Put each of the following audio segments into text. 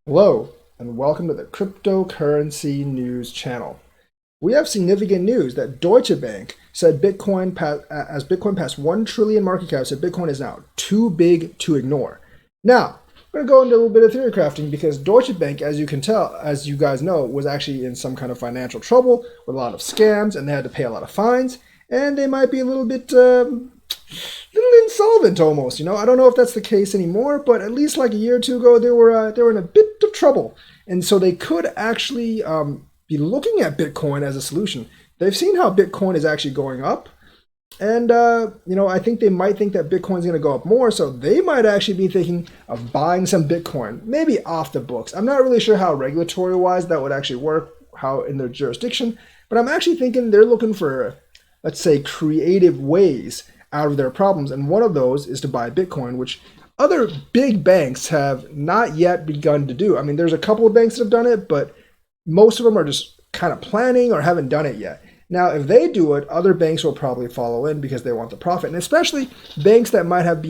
Hello, and welcome to the Cryptocurrency News channel. We have significant news that Deutsche Bank said as Bitcoin passed 1 trillion market cap, said Bitcoin is now too big to ignore. Now, I'm going to go into a little bit of theory crafting because Deutsche Bank, as you can tell, as you guys know, was actually in some kind of financial trouble with a lot of scams, and they had to pay a lot of fines, and they might be a little bit little insolvent almost. I don't know if that's the case anymore, but at least like a year or two ago, they were in a bit of trouble, and so they could actually be looking at Bitcoin as a solution. They've seen how Bitcoin is actually going up, and I think they might think that Bitcoin's going to go up more, so they might actually be thinking of buying some Bitcoin, maybe off the books. I'm not really sure how regulatory wise that would actually work, how in their jurisdiction, but I'm actually thinking they're looking for, let's say, creative ways out of their problems. And one of those is to buy Bitcoin, which other big banks have not yet begun to do. I mean, there's a couple of banks that have done it, but most of them are just kind of planning or haven't done it yet. Now, if they do it, other banks will probably follow in because they want the profit, and especially banks that might have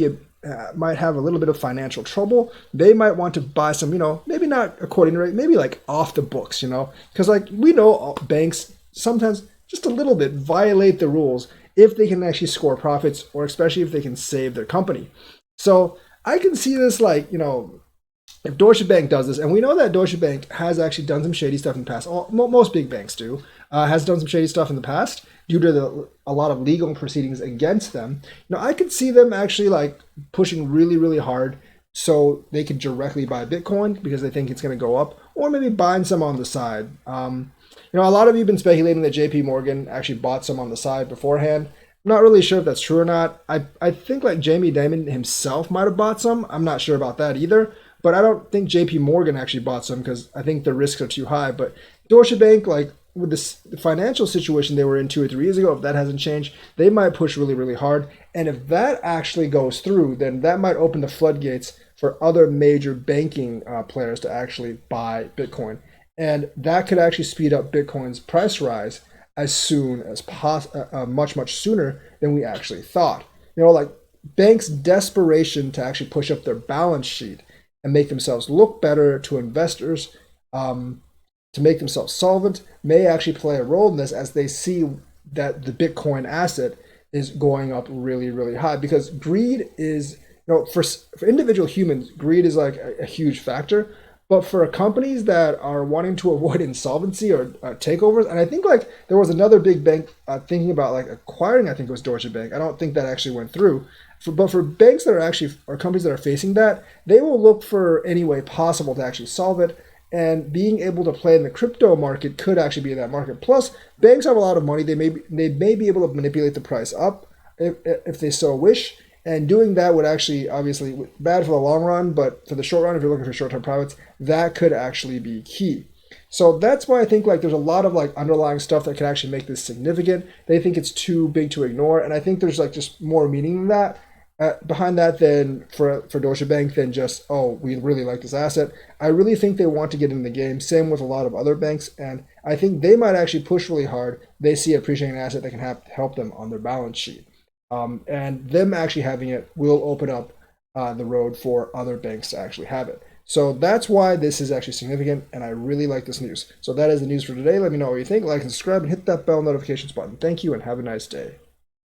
a little bit of financial trouble. They might want to buy some, maybe not according to rate, maybe like off the books, because like we know banks sometimes just a little bit violate the rules if they can actually score profits, or especially if they can save their company. So I can see this like, if Deutsche Bank does this, and we know that Deutsche Bank has actually done some shady stuff in the past. Most big banks do, has done some shady stuff in the past due to a lot of legal proceedings against them. I could see them actually like pushing really, really hard so they could directly buy Bitcoin because they think it's going to go up, or maybe buying some on the side. A lot of you have been speculating that JP Morgan actually bought some on the side beforehand. I'm not really sure if that's true or not. I think like Jamie Dimon himself might have bought some. I'm not sure about that either. But I don't think JP Morgan actually bought some because I think the risks are too high. But Deutsche Bank, like with the financial situation they were in 2 or 3 years ago, if that hasn't changed, they might push really, really hard. And if that actually goes through, then that might open the floodgates for other major banking players to actually buy Bitcoin. And that could actually speed up Bitcoin's price rise as soon as much, much sooner than we actually thought. Like banks' desperation to actually push up their balance sheet and make themselves look better to investors, to make themselves solvent, may actually play a role in this as they see that the Bitcoin asset is going up really, really high. Because greed is, for individual humans, greed is like a huge factor. But for companies that are wanting to avoid insolvency or takeovers, and I think like there was another big bank thinking about like acquiring, I think it was Deutsche Bank. I don't think that actually went through. But for banks that are actually, or companies that are facing that, they will look for any way possible to actually solve it. And being able to play in the crypto market could actually be in that market. Plus, banks have a lot of money. They may be able to manipulate the price up if they so wish. And doing that would actually, obviously, bad for the long run, but for the short run, if you're looking for short-term profits, that could actually be key. So that's why I think like there's a lot of like underlying stuff that could actually make this significant. They think it's too big to ignore, and I think there's like just more meaning than that behind that than for Deutsche Bank than just, oh, we really like this asset. I really think they want to get in the game. Same with a lot of other banks, and I think they might actually push really hard. They see appreciating an asset that can help them on their balance sheet. And them actually having it will open up the road for other banks to actually have it. So that's why this is actually significant, and I really like this news. So that is the news for today. Let me know what you think. Like and subscribe and hit that bell notifications button. Thank you, and have a nice day.